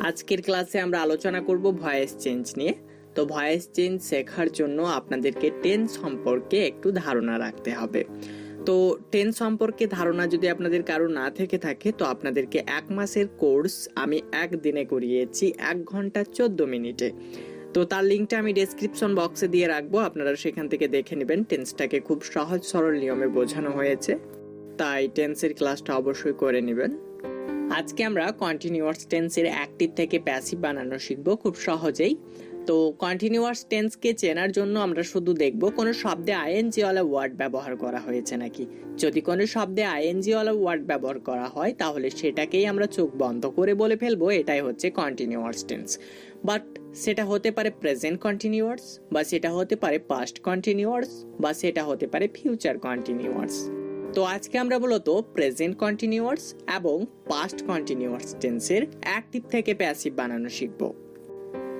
আজকের ক্লাসে আমরা আলোচনা করব ভয়েস চেঞ্জ নিয়ে। তো ভয়েস চেঞ্জ শেখার জন্য আপনাদেরকে টেন্স সম্পর্কে একটু ধারণা রাখতে হবে। তো টেন্স সম্পর্কে ধারণা যদি আপনাদের কারো না থেকে থাকে তো আপনাদেরকে 1 মাসের কোর্স আমি একদিনে করিয়েছি 1 ঘন্টা 14 মিনিটে। তো তার লিঙ্কটা আমি ডেসক্রিপশন বক্সে দিয়ে রাখবো, আপনারা সেখান থেকে দেখে নেবেন। টেন্সটাকে খুব সহজ সরল নিয়মে বোঝানো হয়েছে, তাই টেন্সের ক্লাসটা অবশ্যই করে নেবেন। আজকে আমরা কন্টিনিউয়াস টেন্সের অ্যাক্টিভ থেকে প্যাসিভ বানানো শিখব খুব সহজেই। তো কন্টিনিউয়াস টেন্সকে চেনার জন্য আমরা শুধু দেখব কোনো শব্দে আইএনজি ওয়ালা ওয়ার্ড ব্যবহার করা হয়েছে নাকি। যদি কোনো শব্দে আইএনজি ওয়ালা ওয়ার্ড ব্যবহার করা হয় তাহলে সেটাকেই আমরা চোখ বন্ধ করে বলে ফেলবো এটাই হচ্ছে কন্টিনিউয়াস টেন্স। বাট সেটা হতে পারে প্রেজেন্ট কন্টিনিউয়াস, বা সেটা হতে পারে পাস্ট কন্টিনিউয়াস, বা সেটা হতে পারে ফিউচার কন্টিনিউয়াস। তো আজকে আমরা মূলত প্রেজেন্ট কন্টিনিউয়াস এবং পাস্ট কন্টিনিউয়াস টেন্সের অ্যাক্টিভ থেকে প্যাসিভ বানানো শিখব।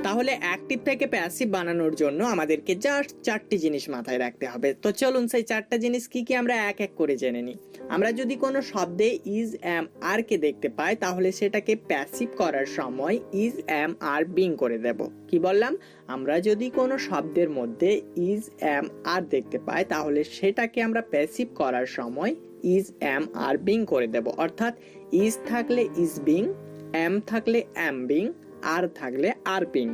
তাহলে অ্যাক্টিভ থেকে প্যাসিভ বানানোর জন্য আমাদেরকে জাস্ট 4টি জিনিস মাথায় রাখতে হবে। তো চলুন সেই 4টা জিনিস কি কি আমরা এক এক করে জেনে নিই। আমরা যদি কোনো শব্দে ইজ এম আর কে দেখতে পাই তাহলে সেটাকে প্যাসিভ করার সময় ইজ এম আর বিং করে দেব। কি বললাম? আমরা যদি কোনো শব্দের মধ্যে ইজ এম আর দেখতে পাই তাহলে সেটাকে আমরা প্যাসিভ করার সময় ইজ এম আর বিং করে দেব। অর্থাৎ ইজ থাকলে ইজ বিং, এম থাকলে এম বিং, আর থাকলে আর বিং।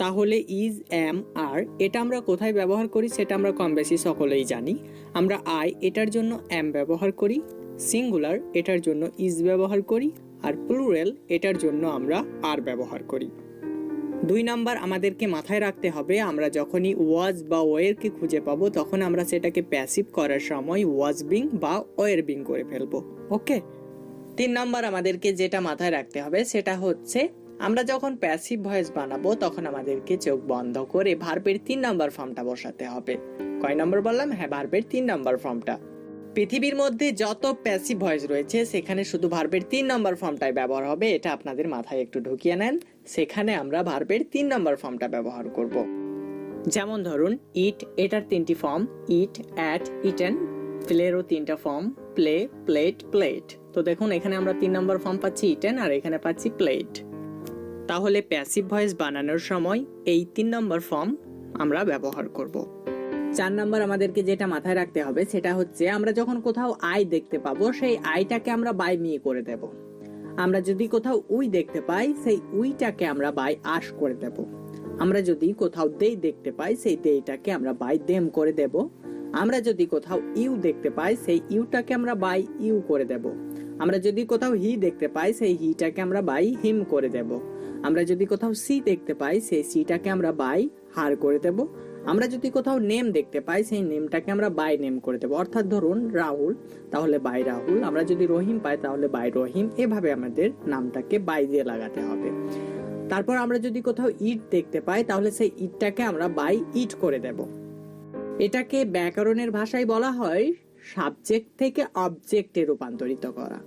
তাহলে ইজ এম আর এটা আমরা কোথায় ব্যবহার করি সেটা আমরা কম বেশি সকলেই জানি। আমরা আই এটার জন্য এম ব্যবহার করি, সিঙ্গুলার এটার জন্য ইজ ব্যবহার করি, আর প্লুরাল এটার জন্য আমরা আর ব্যবহার করি। 2 নাম্বার আমাদেরকে মাথায় রাখতে হবে, আমরা যখনই ওয়াজ বা ওয়ের কে খুঁজে পাবো তখন আমরা সেটাকে প্যাসিভ করার সময় ওয়াজ বিং বা ওয়ের বিং করে ফেলবো। ওকে। 3 নাম্বার আমাদেরকে যেটা মাথায় রাখতে হবে সেটা হচ্ছে আমরা যখন প্যাসিভ ভয়েস বানাবো তখন আমাদেরকে চোখ বন্ধ করে ভার্বের 3 নাম্বার ফর্মটা বসাতে হবে। কয় নাম্বার বললাম? হ্যাঁ, ভার্বের 3 নাম্বার ফর্মটা। পৃথিবীর মধ্যে যত প্যাসিভ ভয়েস রয়েছে সেখানে শুধু ভার্বের 3 নাম্বার ফর্মটাই ব্যবহার হবে, এটা আপনাদের মাথায় একটু ঢুকিয়ে নেন। সেখানে আমরা ভার্বের 3 নাম্বার ফর্মটা ব্যবহার করব। যেমন ধরুন ইট, এটার 3টি ফর্ম, ইট, অ্যাট, ইটেন। প্লেরও 3টা ফর্ম, প্লে, প্লেট, প্লেট। তো দেখুন এখানে আমরা 3 নাম্বার ফর্ম পাচ্ছি ইটেন আর এখানে পাচ্ছি প্লেট। তাহলে প্যাসিভ ভয়েস বানানোর সময় এই 3 নম্বর ফর্ম আমরা ব্যবহার করব। 4 নম্বর আমাদেরকে যেটা মাথায় রাখতে হবে সেটা হচ্ছে আমরা যখন কোথাও আই দেখতে পাবো সেই আইটাকে আমরা বাই মি করে দেব। আমরা যদি কোথাও উই দেখতে পাই সেই উইটাকে আমরা বাই আস করে দেব। আমরা যদি কোথাও দেই দেখতে পাই সেই দেইটাকে আমরা বাই দেম করে দেব। আমরা যদি কোথাও ইউ দেখতে পাই সেই ইউটাকে আমরা বাই ইউ করে দেব। আমরা যদি কোথাও হি দেখতে পাই সেই হিটাকে আমরা বাই হিম করে দেব। আমরা যদি কোথাও সি দেখতে পাই সেই সিটাকে আমরা বাই হার করে দেব। আমরা যদি কোথাও নেম দেখতে পাই সেই নেমটাকে আমরা বাই নেম করে দেব। অর্থাৎ ধরুন রাহুল, তাহলে বাই রাহুল। আমরা যদি রহিম পাই তাহলে বাই রহিম। এভাবে আমাদের নামটাকে বাই দিয়ে লাগাতে হবে। তারপর আমরা যদি কোথাও ইট দেখতে পাই তাহলে সেই ইটটাকে আমরা বাই ইট করে দেব। এটাকে ব্যাকরণের ভাষায় বলা হয় সাবজেক্ট থেকে অবজেক্টে রূপান্তরিত করা।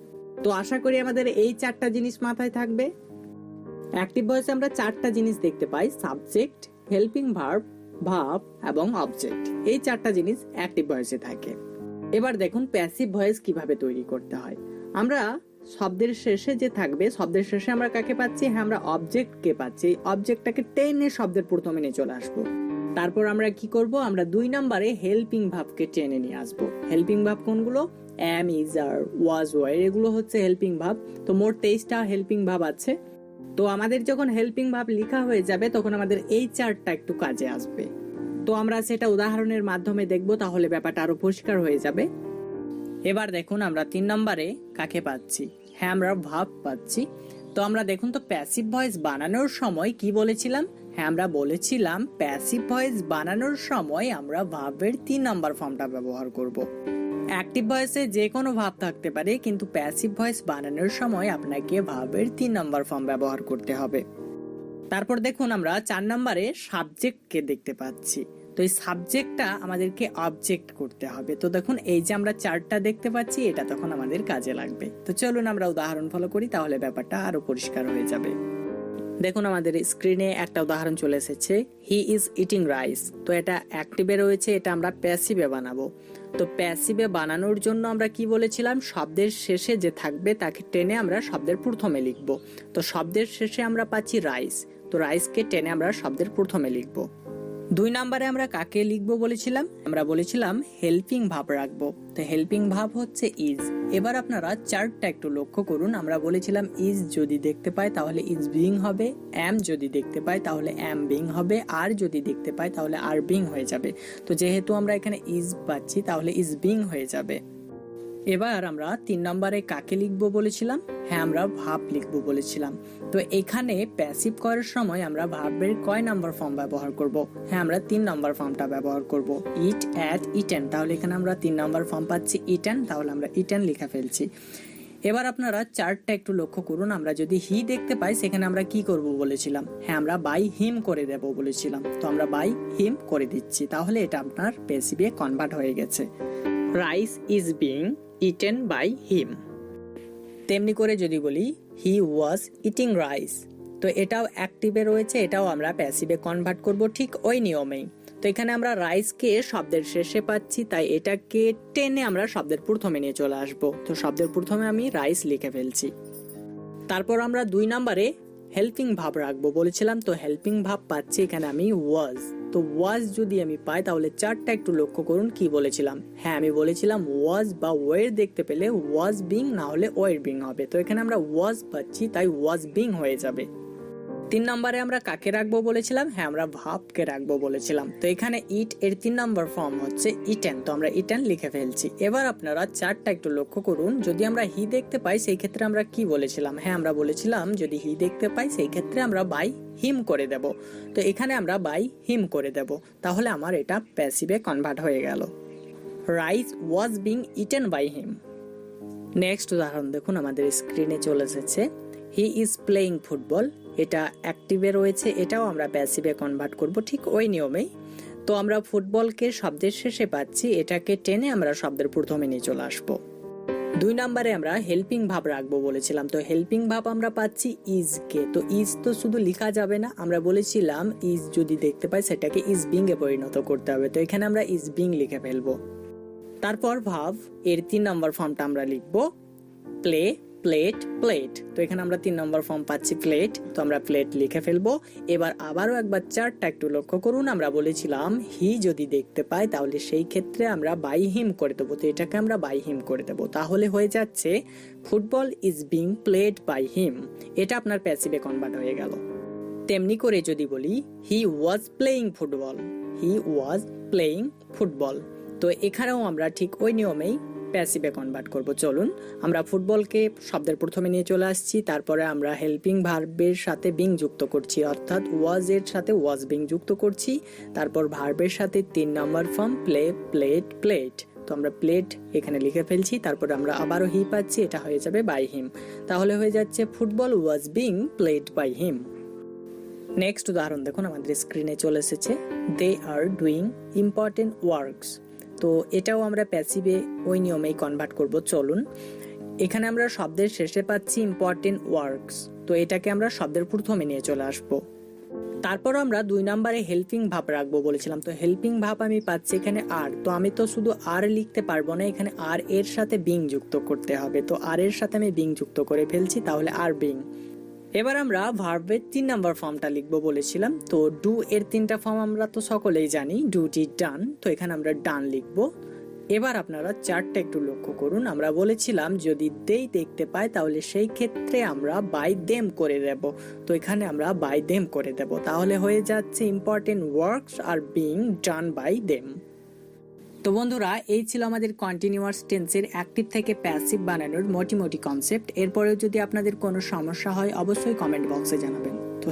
তো আশা করি আমাদের এই 4টা জিনিস মাথায় থাকবে। অ্যাক্টিভ ভয়েসে আমরা 4টা জিনিস দেখতে পাই, সাবজেক্ট, হেল্পিং ভার্ব, ভার্ব এবং অবজেক্ট। এই 4টা জিনিস অ্যাক্টিভ ভয়েসে থাকে। এবার দেখুন প্যাসিভ ভয়েস কিভাবে তৈরি করতে হয়। আমরা শব্দের শেষে যে থাকবে, শব্দের শেষে আমরা কাকে পাচ্ছি? হ্যাঁ, আমরা অবজেক্টকে পাচ্ছি। অবজেক্টটাকে টেনে শব্দের প্রথমে নিয়ে চলে আসবো। তারপর আমরা কি করব? আমরা 2 নম্বরে হেল্পিং ভার্বকে টেনে নিয়ে আসবো। হেল্পিং ভার্ব কোনগুলো? Am, is, are, was, were, এগুলো হচ্ছে হেল্পিং ভার্ব। তো মোট 23টা হেল্পিং ভার্ব আছে। তো আমাদের যখন হেল্পিং ভার্ব লেখা হয়ে যাবে তখন আমাদের এই 4টা একটু কাজে আসবে। তো আমরা সেটা উদাহরণের মাধ্যমে দেখব, তাহলে ব্যাপারটা আরো পরিষ্কার হয়ে যাবে। এবার দেখুন আমরা 3 নম্বরে কাকে পাচ্ছি? হ্যাঁ, আমরা ভার্ব পাচ্ছি। তো আমরা দেখুন তো প্যাসিভ ভয়েস বানানোর সময় কি বলেছিলাম? হ্যাঁ, আমরা বলেছিলাম প্যাসিভ ভয়েস বানানোর সময় আমরা ভার্বের 3 নাম্বার ফর্মটা ব্যবহার করব। অ্যাক্টিভ ভয়েসে যে কোনো ভাব থাকতে পারে, কিন্তু প্যাসিভ ভয়েস বানানোর সময় আপনাকে ভার্বের 3 নাম্বার ফর্ম ব্যবহার করতে হবে। তারপর দেখুন আমরা 4 নম্বরে সাবজেক্টকে দেখতে পাচ্ছি। তো এই সাবজেক্টটা আমাদেরকে অবজেক্ট করতে হবে। তো দেখুন এই যে আমরা 4টা দেখতে পাচ্ছি এটা তখন আমাদের কাজে লাগবে। তো চলুন আমরা উদাহরণ ফলো করি, তাহলে ব্যাপারটা আরো পরিষ্কার হয়ে যাবে। দেখুন আমাদের স্ক্রিনে একটা উদাহরণ চলে এসেছে, হি ইজ ইটিং রাইস। তো এটা অ্যাক্টিভে রয়েছে, এটা আমরা প্যাসিভে বানাবো। তো প্যাসিভে বানানোর জন্য আমরা কি বলেছিলাম, শব্দের শেষে যে থাকবে তাকে টেনে আমরা শব্দের প্রথমে লিখব। তো শব্দের শেষে আমরা পাচ্ছি রাইস, তো রাইসকে টেনে আমরা শব্দের প্রথমে লিখব। 2 নম্বরে আমরা কাকে লিখবো বলেছিলাম, আমরা বলেছিলাম হেল্পিং ভাব রাখবো। তো হেল্পিং ভাব হচ্ছে ইজ। এবার আপনারা চার্টটা একটু লক্ষ্য করুন, আমরা বলেছিলাম ইজ যদি দেখতে পাই তাহলে ইজ বিং হবে, অ্যাম যদি দেখতে পাই তাহলে অ্যাম বিং হবে, আর যদি দেখতে পাই তাহলে আর বিং হয়ে যাবে। তো যেহেতু আমরা এখানে ইজ পাচ্ছি তাহলে ইজ বিং হয়ে যাবে। এবার আমরা 3 নম্বরে কাকে লিখবো বলেছিলাম, হ্যাঁ আমরা ভাব লিখবো বলেছিলাম। তো এখানে প্যাসিভ করার সময় আমরা ভার্বের কয় নাম্বার ফর্ম ব্যবহার করব, হ্যাঁ আমরা 3 নম্বর ফর্মটা ব্যবহার করব, ইট, অ্যাট, ইটেন। তাহলে এখানে আমরা 3 নম্বর ফর্ম পাচ্ছি ইটেন, তাহলে আমরা ইটেন লিখে ফেলছি। এবার আপনারা চার্টটা একটু লক্ষ্য করুন, আমরা যদি হি দেখতে পাই সেখানে আমরা কি করব বলেছিলাম, হ্যাঁ আমরা বাই হিম করে দেব বলেছিলাম। তো আমরা বাই হিম করে দিচ্ছি, তাহলে এটা আপনার প্যাসিভে কনভার্ট হয়ে গেছে। Rice is being eaten by him. তেমনি করে যদি বলি হি ওয়াজ ইটিং রাইস, তো এটাও অ্যাক্টিভে রয়েছে, এটাও আমরা প্যাসিভে কনভার্ট করব ঠিক ওই নিয়মেই। তো এখানে আমরা রাইসকে শব্দের শেষে পাচ্ছি, তাই এটাকে টেনে আমরা শব্দের প্রথমে নিয়ে চলে আসব। তো শব্দের প্রথমে আমি রাইস লিখে ফেলছি। তারপর আমরা 2 নম্বরে হেল্পিং ভাব রাখবো বলেছিলাম। তো হেল্পিং ভাব পাচ্ছি এখানে আমি ওয়াজ। তো ওয়াজ যদি আমি পাই তাহলে চার্টটা একটু লক্ষ্য করুন, কি বলেছিলাম, হ্যাঁ আমি বলেছিলাম ওয়াজ বা ওয়ের দেখতে পেলে ওয়াজ বিং না হলে ওয়ের বিং হবে। তো এখানে আমরা ওয়াজ পাচ্ছি, তাই ওয়াজ বিং হয়ে যাবে। 3 নম্বরে আমরা কাকে রাখবো বলেছিলাম, হ্যাঁ আমরা ভাবকে রাখবো বলেছিলাম। তো এখানে ইট এর 3 নম্বর ফর্ম হচ্ছে ইটেন, তো আমরা ইটেন লিখে ফেলছি। এবার আপনারা চার্টটা একটু লক্ষ্য করুন, যদি আমরা হি দেখতে পাই সেই ক্ষেত্রে আমরা কি বলেছিলাম, হ্যাঁ আমরা বলেছিলাম যদি হি দেখতে পাই সেই ক্ষেত্রে আমরা বাই হিম করে দেব। তো এখানে আমরা বাই হিম করে দেব, তাহলে আমার এটা প্যাসিভে কনভার্ট হয়ে গেল। Rice was being eaten by him. Next উদাহরণ দেখুন আমাদের স্ক্রিনে চলে এসেছে, হি ইজ প্লেইং ফুটবল। এটা অ্যাক্টিভে রয়েছে, এটাও আমরা প্যাসিভে কনভার্ট করব ঠিক ওই নিয়মেই। তো আমরা ফুটবলকে শব্দের শেষে পাচ্ছি, এটাকে টেনে আমরা শব্দের প্রথমে নিয়ে চলে আসবো। 2 নম্বরে আমরা হেল্পিং ভাব রাখবো বলেছিলাম। তো হেল্পিং ভাব আমরা পাচ্ছি ইজ কে। তো ইজ তো শুধু লেখা যাবে না, আমরা বলেছিলাম ইজ যদি দেখতে পাই সেটাকে ইজ বিং এ পরিণত করতে হবে। তো এখানে আমরা ইজ বিং লিখে ফেলবো। তারপর ভাব এর 3 নম্বর ফর্মটা আমরা লিখবো প্লে, প্লেট, প্লেট। তো এখানে আমরা 3 নম্বর ফর্ম পাচ্ছি প্লেট, তো আমরা প্লেট লিখে ফেলবো। এবার আবারও একবার চার্টটা একটু লক্ষ্য করুন, আমরা বলেছিলাম হি যদি দেখতে পাই তাহলে সেই ক্ষেত্রে আমরা বাই হিম করে দেবো। তো এটাকে আমরা বাই হিম করে দেবো, তাহলে হয়ে যাচ্ছে football is being played by him. এটা আপনার প্যাসিভে কনভার্ট হয়ে গেল। তেমনি করে যদি বলি he was playing football, he was playing football. তো এখানেও আমরা ঠিক ওই নিয়মেই প্যাসিভে কনভার্ট করব। চলুন আমরা ফুটবলকে শব্দের প্রথমে নিয়ে চলে আসছি, তারপরে আমরা হেল্পিং ভার্বের সাথে বিং যুক্ত করছি, অর্থাৎ ওয়াজ এর সাথে ওয়াজ বিং যুক্ত করছি। তারপর ভার্বের সাথে 3 নম্বর ফর্ম প্লে, প্লেট, প্লেট। তো আমরা প্লেট এখানে লিখে ফেলছি, তারপর আমরা আবারও হি পাচ্ছি, এটা হয়ে যাবে বাই হিম। তাহলে হয়ে যাচ্ছে football was being played by him. Next উদাহরণ দেখুন আমাদের স্ক্রিনে চলে এসেছে, they are doing important works. তো এটাও আমরা প্যাসিভে ওই নিয়মেই কনভার্ট করব। চলুন এখানে আমরা শব্দের শেষে পাচ্ছি ইম্পর্টেন্ট ওয়ার্কস, তো এটাকে আমরা শব্দের প্রথমে নিয়ে চলে আসব। তারপর আমরা 2 নম্বরে হেল্পিং ভাব রাখবো বলেছিলাম। তো হেল্পিং ভাব আমি পাচ্ছি এখানে আর। তো আমি তো শুধু আর লিখতে পারবো না, এখানে আর এর সাথে বিং যুক্ত করতে হবে। তো আর এর সাথে আমি বিং যুক্ত করে ফেলছি, তাহলে আর বিং। এবার আমরা ভার্বের 3 নম্বর ফর্মটা লিখবো বলেছিলাম। তো ডু এর 3টা ফর্ম আমরা তো সকলেই জানি, ডু, ডিড, ডান। তো এখানে আমরা ডান লিখবো। এবার আপনারা চার্টটা একটু লক্ষ্য করুন, আমরা বলেছিলাম যদি দেই দেখতে পাই তাহলে সেই ক্ষেত্রে আমরা বাই দেম করে দেব। তো এখানে আমরা বাই দেম করে দেব, তাহলে হয়ে যাচ্ছে important works are being done by them. তো বন্ধুরা এই ছিল আমাদের কন্টিনিউয়াস টেন্সের অ্যাক্টিভ থেকে প্যাসিভ বানানোর মোটামুটি কনসেপ্ট। এরপরেও যদি আপনাদের কোনো সমস্যা হয় অবশ্যই কমেন্ট বক্সে জানাবেন। তো